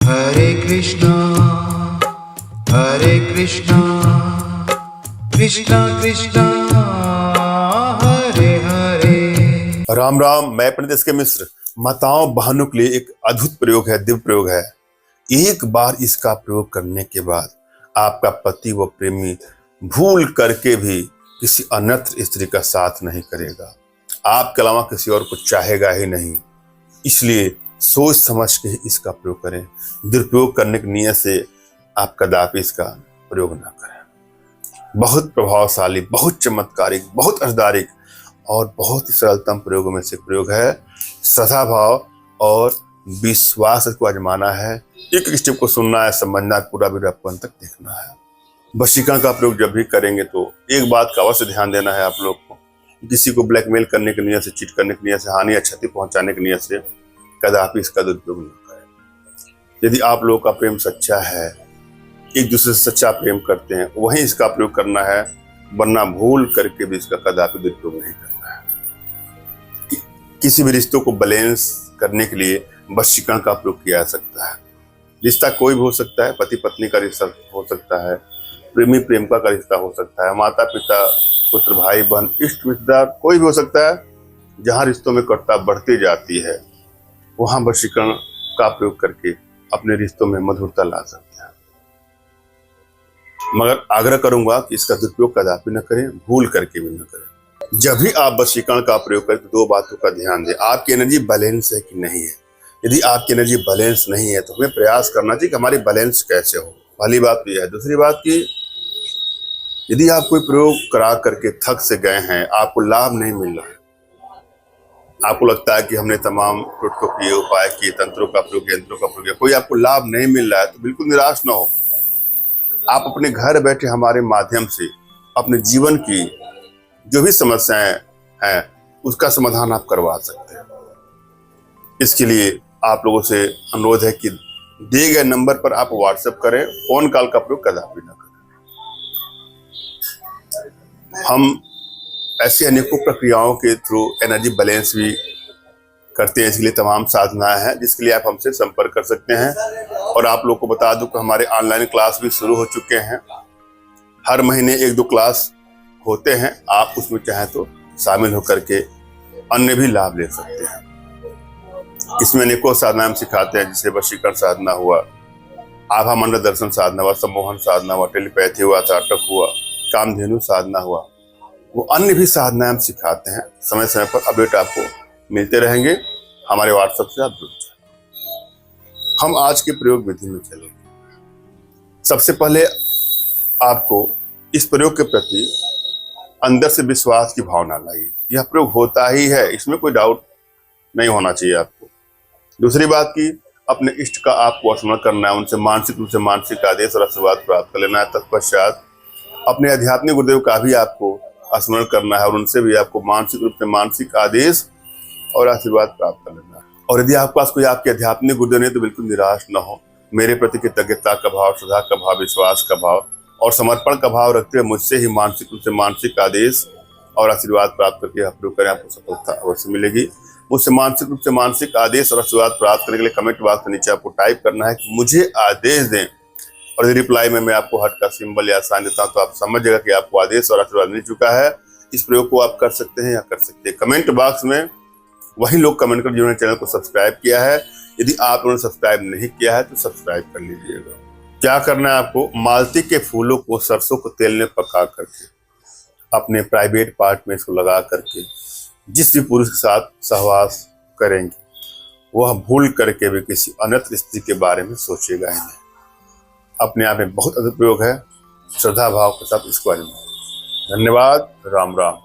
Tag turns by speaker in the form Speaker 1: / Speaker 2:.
Speaker 1: हरे कृष्णा कृष्णा कृष्णा हरे हरे।
Speaker 2: राम राम। मैं पंडित एस के मिश्र। माताओं बहनों के लिए एक अद्भुत प्रयोग है, दिव्य प्रयोग है। एक बार इसका प्रयोग करने के बाद आपका पति व प्रेमी भूल करके भी किसी अन्यत्र स्त्री का साथ नहीं करेगा, आपके अलावा किसी और को चाहेगा ही नहीं। इसलिए सोच समझ के ही इसका प्रयोग करें। दुरुपयोग करने की नीयत से आप कदापि इसका प्रयोग ना करें। बहुत प्रभावशाली, बहुत चमत्कारिक, बहुत असरदारिक और बहुत ही सरलतम प्रयोगों में से प्रयोग है। श्रद्धा भाव और विश्वास को आजमाना है। एक एक स्टेप को सुनना है, समझना है, पूरा वीडियो आपको अंत तक देखना है। वशीकरण का प्रयोग जब भी करेंगे तो एक बात का अवश्य ध्यान देना है आप लोग को। किसी को ब्लैकमेल करने की नीयत से, चीट करने की नीयत से, हानि या क्षति पहुंचाने की नीयत से कदापि इसका दुरुपयोग न करें। यदि आप लोगों का प्रेम सच्चा है, एक दूसरे से सच्चा प्रेम करते हैं, वहीं इसका प्रयोग करना है, वरना भूल करके भी इसका कदापि दुरुपयोग नहीं करना है। किसी भी रिश्तों को बैलेंस करने के लिए वशीकरण का प्रयोग किया जा सकता है। रिश्ता कोई भी हो सकता है, पति पत्नी का रिश्ता हो सकता है, प्रेमी प्रेमिका का रिश्ता हो सकता है, माता पिता, पुत्र, भाई बहन, इष्ट रिश्तेदार, कोई भी हो सकता है। जहाँ रिश्तों में कटुता बढ़ती जाती है, वहाँ वशीकरण का प्रयोग करके अपने रिश्तों में मधुरता ला सकते हैं। मगर आग्रह करूंगा कि इसका दुरुपयोग कदापि न करें, भूल करके भी न करें। जब भी आप वशीकरण का प्रयोग करें तो दो बातों का ध्यान दें। आपकी एनर्जी बैलेंस है कि नहीं है। यदि आपकी एनर्जी बैलेंस नहीं है तो हमें प्रयास करना चाहिए कि हमारी बैलेंस कैसे हो। पहली बात तो यह है। दूसरी बात कि यदि आप कोई प्रयोग करा करके थक से गए हैं, आपको लाभ नहीं मिल रहा है, आपको लगता है कि हमने तमाम टोटकों किए, उपाय किए, तंत्रों का प्रयोग, यंत्रों का प्रयोग किया, कोई आपको लाभ नहीं मिल रहा है, तो बिल्कुल निराश ना हो। आप अपने घर बैठे हमारे माध्यम से अपने जीवन की जो भी समस्याएं हैं उसका समाधान आप करवा सकते हैं। इसके लिए आप लोगों से अनुरोध है कि दिए गए नंबर पर आप व्हाट्सएप करें, फोन कॉल का प्रयोग कदापि न करें। हम ऐसी अनेकों प्रक्रियाओं के थ्रू एनर्जी बैलेंस भी करते हैं। इसके लिए तमाम साधनाएं हैं जिसके लिए आप हमसे संपर्क कर सकते हैं। और आप लोग को बता दूं कि हमारे ऑनलाइन क्लास भी शुरू हो चुके हैं। हर महीने 1-2 क्लास होते हैं। आप उसमें चाहें तो शामिल होकर के अन्य भी लाभ ले सकते हैं। इसमें अनेकों साधना हम सिखाते हैं, जैसे वशीकरण साधना हुआ, आभा मंडल दर्शन साधना हुआ, सम्मोहन साधना हुआ, टेलीपैथी हुआ, त्राटक हुआ, कामधेनु साधना हुआ, वो अन्य भी साधनाएं हम सिखाते हैं। समय समय पर अपडेट आपको मिलते रहेंगे। हमारे व्हाट्सएप से आप जुड़ जाए। हम आज के प्रयोग विधि में चलेंगे। सबसे पहले आपको इस प्रयोग के प्रति अंदर से विश्वास की भावना लाइए। यह प्रयोग होता ही है, इसमें कोई डाउट नहीं होना चाहिए आपको। दूसरी बात की अपने इष्ट का आपको स्मरण करना है, उनसे मानसिक रूप से मानसिक आदेश और आशीर्वाद प्राप्त कर लेना है। तत्पश्चात अपने आध्यात्मिक गुरुदेव का भी आपको स्मरण करना है और उनसे भी आपको मानसिक रूप से मानसिक आदेश और आशीर्वाद प्राप्त कर लेना है। और यदि आपके पास कोई आपके आध्यात्मिक गुरुदेव नहीं तो बिल्कुल निराश न हो। मेरे प्रति कृतज्ञता का भाव, श्रद्धा का भाव, विश्वास का भाव और समर्पण का भाव रखते हुए मुझसे ही मानसिक रूप से मानसिक आदेश और आशीर्वाद प्राप्त करके आप प्रयोग करें, आपको सफलता अवश्य मिलेगी। मुझसे मानसिक रूप से मानसिक आदेश और आशीर्वाद प्राप्त करने के लिए कमेंट बॉक्स के नीचे आपको टाइप करना है कि मुझे आदेश दें, और यदि रिप्लाई में मैं आपको हार्ट का सिंबल या साइन देता हूं तो आप समझ जाएगा कि आपको आदेश और आशीर्वाद मिल चुका है। इस प्रयोग को आप कर सकते हैं या कर सकते हैं। कमेंट बॉक्स में वही लोग कमेंट कर जिन्होंने चैनल को सब्सक्राइब किया है। यदि आप उन्होंने सब्सक्राइब नहीं किया है तो सब्सक्राइब कर लीजिएगा। क्या करना है आपको, मालती के फूलों को सरसों को तेल में पका करके अपने प्राइवेट पार्ट में इसको लगा करके जिस भी पुरुष के साथ सहवास करेंगे वह भूल करके भी किसी अन्यत्र स्त्री के बारे में सोचेगा ही नहीं। अपने आप में बहुत अद्भुत प्रयोग है। श्रद्धा भाव के साथ इसको आजमाएं। धन्यवाद। राम राम।